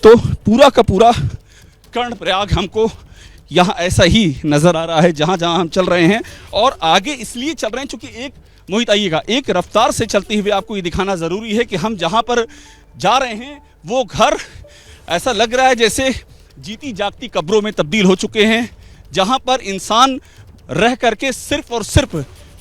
तो पूरा का पूरा कर्णप्रयाग हमको यहाँ ऐसा ही नज़र आ रहा है जहाँ जहाँ हम चल रहे हैं। और आगे इसलिए चल रहे हैं क्योंकि एक मोहित आइएगा, एक रफ्तार से चलते हुए आपको ये दिखाना ज़रूरी है कि हम जहाँ पर जा रहे हैं वो घर ऐसा लग रहा है जैसे जीती जागती कब्रों में तब्दील हो चुके हैं, जहाँ पर इंसान रह करके सिर्फ और सिर्फ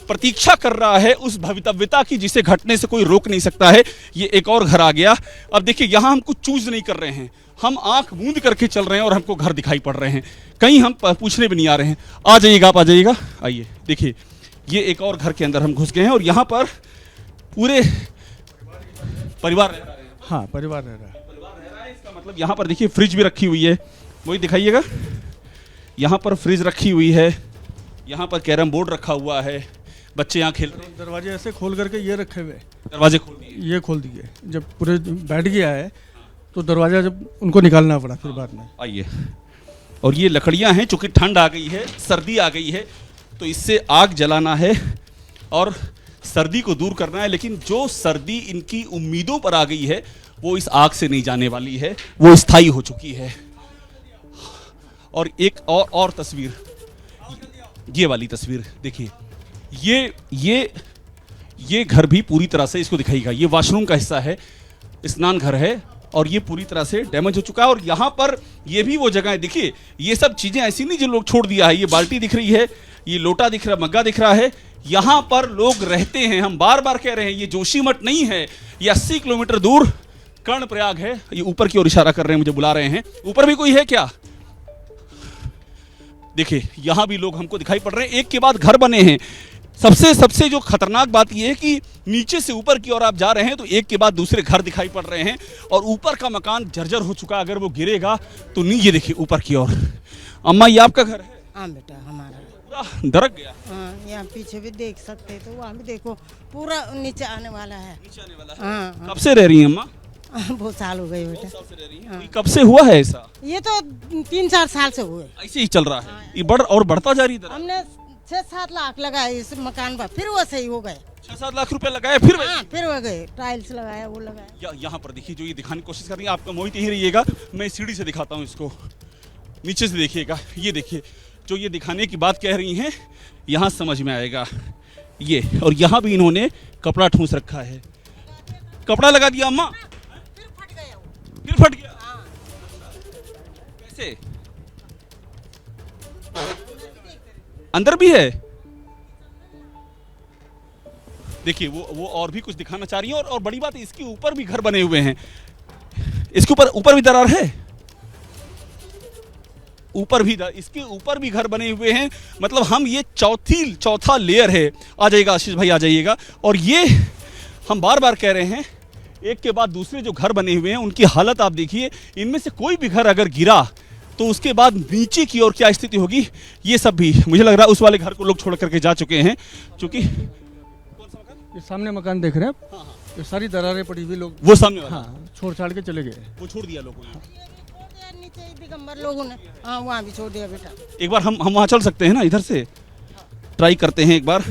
प्रतीक्षा कर रहा है उस भवितव्यता की जिसे घटने से कोई रोक नहीं सकता है। ये एक और घर आ गया। अब देखिए यहाँ हम कुछ चूज नहीं कर रहे हैं, हम आंख मूंद करके चल रहे हैं और हमको घर दिखाई पड़ रहे हैं, कहीं हम पूछने भी नहीं आ रहे हैं। आ जाइएगा, आप आ जाइएगा, आइए। देखिए ये एक और घर के अंदर हम घुस गए हैं और यहाँ पर पूरे परिवार रह रहा है। हाँ, परिवार रह रहा है। परिवार रह रहा है, इसका मतलब यहाँ पर देखिए फ्रिज भी रखी हुई है, वही दिखाइएगा। यहाँ पर फ्रिज रखी हुई है, यहाँ पर कैरम बोर्ड रखा हुआ है, बच्चे यहाँ खेल रहे हैं। दरवाजे ऐसे खोल करके ये रखे हुए, दरवाजे खोल दिए, ये खोल दिए। जब पूरे बैठ गया है तो दरवाजा जब उनको निकालना पड़ा फिर बाद में। आइए। और ये लकड़ियाँ हैं, चूँकि ठंड आ गई है, सर्दी आ गई है, तो इससे आग जलाना है और सर्दी को दूर करना है। लेकिन जो सर्दी इनकी उम्मीदों पर आ गई है वो इस आग से नहीं जाने वाली है, वो स्थायी हो चुकी है। और एक और तस्वीर, ये वाली तस्वीर देखिए, ये घर भी पूरी तरह से, इसको दिखाइएगा, ये वॉशरूम का हिस्सा है, स्नान घर है और ये पूरी तरह से डैमेज हो चुका है। और यहाँ पर ये भी वो जगह है, देखिए ये सब चीज़ें ऐसी नहीं जो लोग छोड़ दिया है। ये बाल्टी दिख रही है, ये लोटा दिख रहा है, मग्गा दिख रहा है, यहाँ पर लोग रहते हैं। हम बार बार कह रहे हैं ये जोशीमठ नहीं है, ये 80 किलोमीटर दूर कर्णप्रयाग है। ये ऊपर की ओर इशारा कर रहे हैं, मुझे बुला रहे हैं। ऊपर भी कोई है क्या? देखिए यहाँ भी लोग हमको दिखाई पड़ रहे हैं, एक के बाद घर बने हैं। सबसे जो खतरनाक बात यह है कि नीचे से ऊपर की ओर आप जा रहे हैं तो एक के बाद दूसरे घर दिखाई पड़ रहे हैं और ऊपर का मकान जर्जर हो चुका है। अगर वो गिरेगा तो नीचे देखिए ऊपर की ओर। अम्मा ये आपका घर है? हाँ बेटा, हमारा पूरा दरक गया। हाँ, यहाँ पीछे भी देख सकते हैं, तो वहाँ भी देखो पूरा नीचे आने वाला है। नीचे आने वाला है। हाँ, कब से रह रही हैं अम्मा? बहुत साल हो गए बेटा। साल से रह रही हैं। हाँ। ये कब से हुआ है ऐसा? ये तो 3-4 साल से हुए। ऐसे ही चल रहा है, ये बढ़ता जा रही है। हमने 6-7 लाख लगाए इस मकान पर, फिर वो सही हो गए। 6-7 लाख रुपए लगाए फिर हाँ, फिर हो गए, टाइल्स लगाया, वो लगाया। यहाँ पर देखिए, जो ये दिखाने की कोशिश कर रही है, आपका मोहित यही रहिएगा, मैं सीढ़ी से दिखाता हूँ इसको, नीचे से देखिएगा। ये देखिए, जो ये दिखाने की बात कह रही हैं यहाँ समझ में आएगा। ये और यहाँ भी इन्होंने कपड़ा ठूंस रखा है, कपड़ा लगा दिया अम्मा, फिर फट गया वो। फिर फट गया। कैसे? अंदर भी है। देखिए वो और भी कुछ दिखाना चाह रही है। और बड़ी बात है, इसके ऊपर भी घर बने हुए हैं, इसके ऊपर भी दरार है, इसके ऊपर भी घर बने हुए हैं। मतलब हम ये चौथा लेयर है। आ जाइएगा आशीष भाई, आ जाइएगा। और ये हम बार बार कह रहे हैं, एक के बाद दूसरे जो घर बने हुए हैं उनकी हालत आप देखिए। इनमें से कोई भी घर अगर गिरा तो उसके बाद नीचे की ओर क्या स्थिति होगी, ये सब भी मुझे लग रहा है उस वाले घर को लोग छोड़ करके जा चुके हैं। क्योंकि ये सामने मकान देख रहे हैं आप? हाँ, ये सारी दरारें पड़ी हुई, लोग वो सामने वाला, हाँ छोड़ छाड़ के चले गए। वो छोड़ दिया लोगों ने। छोड़ दिया नीचे दिगंबर लोगों ने। हाँ, वहाँ भी छोड़ दिया बेटा। एक बार हम वहाँ चल सकते हैं ना, इधर से ट्राई करते हैं एक बार।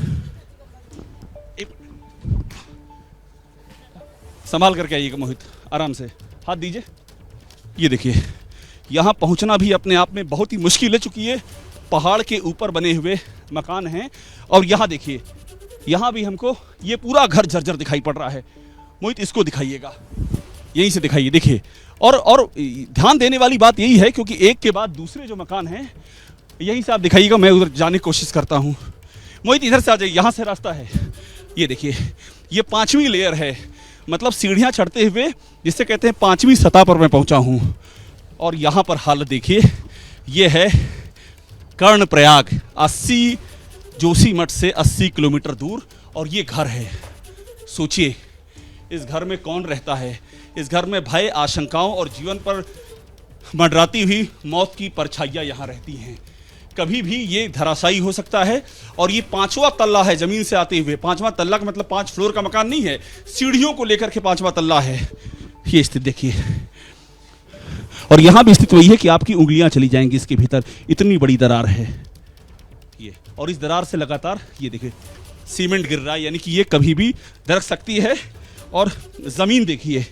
संभाल करके आइएगा मोहित, आराम से हाथ दीजिए। ये देखिए, यहाँ पहुँचना भी अपने आप में बहुत ही मुश्किल है, चूँकि ये पहाड़ के ऊपर बने हुए मकान हैं। और यहाँ देखिए, यहाँ भी हमको ये पूरा घर जर्जर दिखाई पड़ रहा है। मोहित इसको दिखाइएगा, यहीं से दिखाइए। देखिए, और ध्यान देने वाली बात यही है क्योंकि एक के बाद दूसरे जो मकान हैं, यहीं से आप दिखाइएगा। मैं उधर जाने की कोशिश करता हूँ। मोहित इधर से आ जाइए, यहाँ से रास्ता है। ये देखिए, ये 5वीं लेयर है, मतलब सीढ़ियाँ चढ़ते हुए जिससे कहते हैं 5वीं सतह पर मैं पहुँचा हूँ। और यहाँ पर हालत देखिए, ये है कर्णप्रयाग, 80 जोशीमठ से 80 किलोमीटर दूर। और ये घर है। सोचिए, इस घर में कौन रहता है? इस घर में भय, आशंकाओं और जीवन पर मंडराती हुई मौत की परछाइयाँ यहाँ रहती हैं। कभी भी ये धराशायी हो सकता है। और ये 5वां तल्ला है जमीन से आते हुए। 5वां तल्ला का मतलब 5 फ्लोर का मकान नहीं है, सीढ़ियों को लेकर के 5वां तल्ला है। ये स्थिति देखिए। और यहाँ भी स्थिति वही है कि आपकी उंगलियाँ चली जाएंगी इसके भीतर, इतनी बड़ी दरार है ये। और इस दरार से लगातार ये देखिए सीमेंट गिर रहा है, यानी कि ये कभी भी दरक सकती है। और ज़मीन देखिए,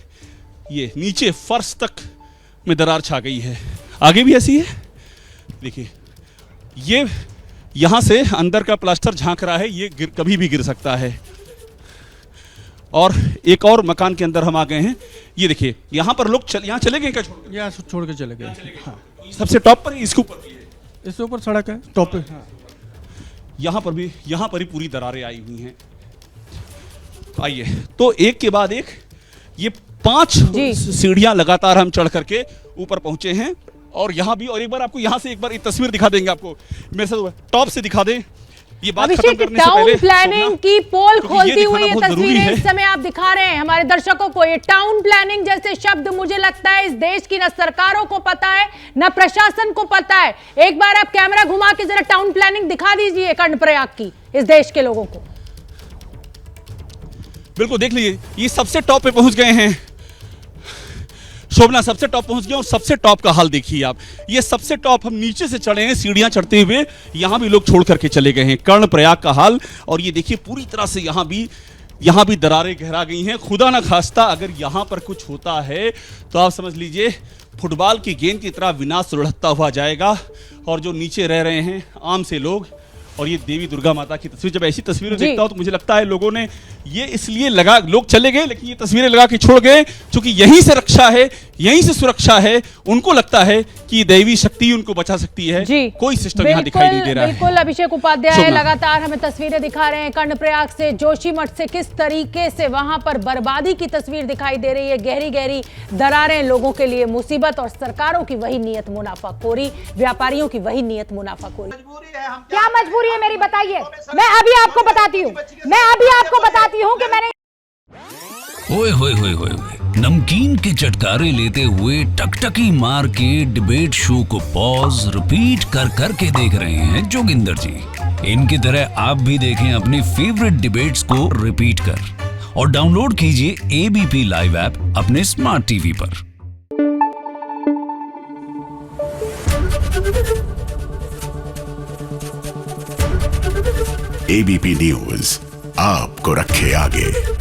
ये नीचे फर्श तक में दरार छा गई है। आगे भी ऐसी है, देखिए ये यहाँ से अंदर का प्लास्टर झांक रहा है, ये कभी भी गिर सकता है। और एक और मकान के अंदर हम आ गए हैं, ये देखिए यहाँ पर लोग यहाँ चले गए क्या छोड़ यहाँ से छोड़ के चले गए। हाँ, सबसे टॉप पर है, इसके ऊपर भी है, इससे ऊपर सड़क है टॉप पे। हाँ। यहाँ पर ही पूरी दरारें आई हुई हैं। आइए, तो एक के बाद एक ये 5 सीढ़ियां लगातार हम चढ़ करके ऊपर पहुंचे हैं। और यहाँ भी, और एक बार आपको यहाँ से एक बार एक तस्वीर दिखा देंगे, आपको मेरे साथ टॉप से दिखा दें। ये बात खत्म करने से पहले टाउन प्लानिंग की पोल खोलती हुई ये बहुत जरूरी तस्वीरें है। इस समय आप दिखा रहे हैं हमारे दर्शकों को। ये टाउन प्लानिंग जैसे शब्द मुझे लगता है इस देश की न सरकारों को पता है न प्रशासन को पता है। एक बार आप कैमरा घुमा के जरा टाउन प्लानिंग दिखा दीजिए कर्णप्रयाग की इस देश के लोगों को। बिल्कुल देख लीजिए, ये सबसे टॉप पे पहुंच गए हैं। शोभना सबसे टॉप पहुंच गए और सबसे टॉप का हाल देखिए आप। ये सबसे टॉप हम नीचे से चढ़े हैं सीढ़ियां चढ़ते हुए, यहां भी लोग छोड़ करके चले गए हैं। कर्णप्रयाग का हाल, और ये देखिए पूरी तरह से यहां भी दरारें गहरा गई हैं। खुदा ना खास्ता अगर यहां पर कुछ होता है तो आप समझ लीजिए फुटबॉल की गेंद की तरह विनाश सुलझता हुआ जाएगा। और जो नीचे रह रहे हैं आम से लोग, और ये देवी दुर्गा माता की तस्वीर, जब ऐसी तस्वीरें देखता हूं तो मुझे लगता है लोगों ने ये इसलिए लगा, लोग चले गए लेकिन ये तस्वीरें लगा के छोड़ गए क्योंकि यहीं से रक्षा है, यहीं से सुरक्षा है। उनको लगता है कि दैवी शक्ति उनको बचा सकती है। कोई सिस्टम यहाँ दिखाई नहीं दे रहा है। बिल्कुल अभिषेक उपाध्याय लगातार हमें तस्वीरें दिखा रहे हैं कर्णप्रयाग से, जोशीमठ से, किस तरीके से वहां पर बर्बादी की तस्वीर दिखाई दे रही है। गहरी गहरी दरारें, लोगों के लिए मुसीबत, और सरकारों की वही नीयत मुनाफाखोरी, व्यापारियों की वही नीयत मुनाफाखोरी। क्या मजबूरी है मेरी बताइए? मैं अभी आपको बताती हूँ कि मैंने ओए होए होए होए होए, नमकीन के चटकारे लेते हुए टकटकी मार के डिबेट शो को पॉज रिपीट कर करके देख रहे हैं जोगिंदर जी। इनकी तरह आप भी देखें अपनी फेवरेट डिबेट्स को रिपीट कर, और डाउनलोड कीजिए एबीपी लाइव ऐप अपने स्मार्ट टीवी पर। एबीपी न्यूज आपको रखे आगे।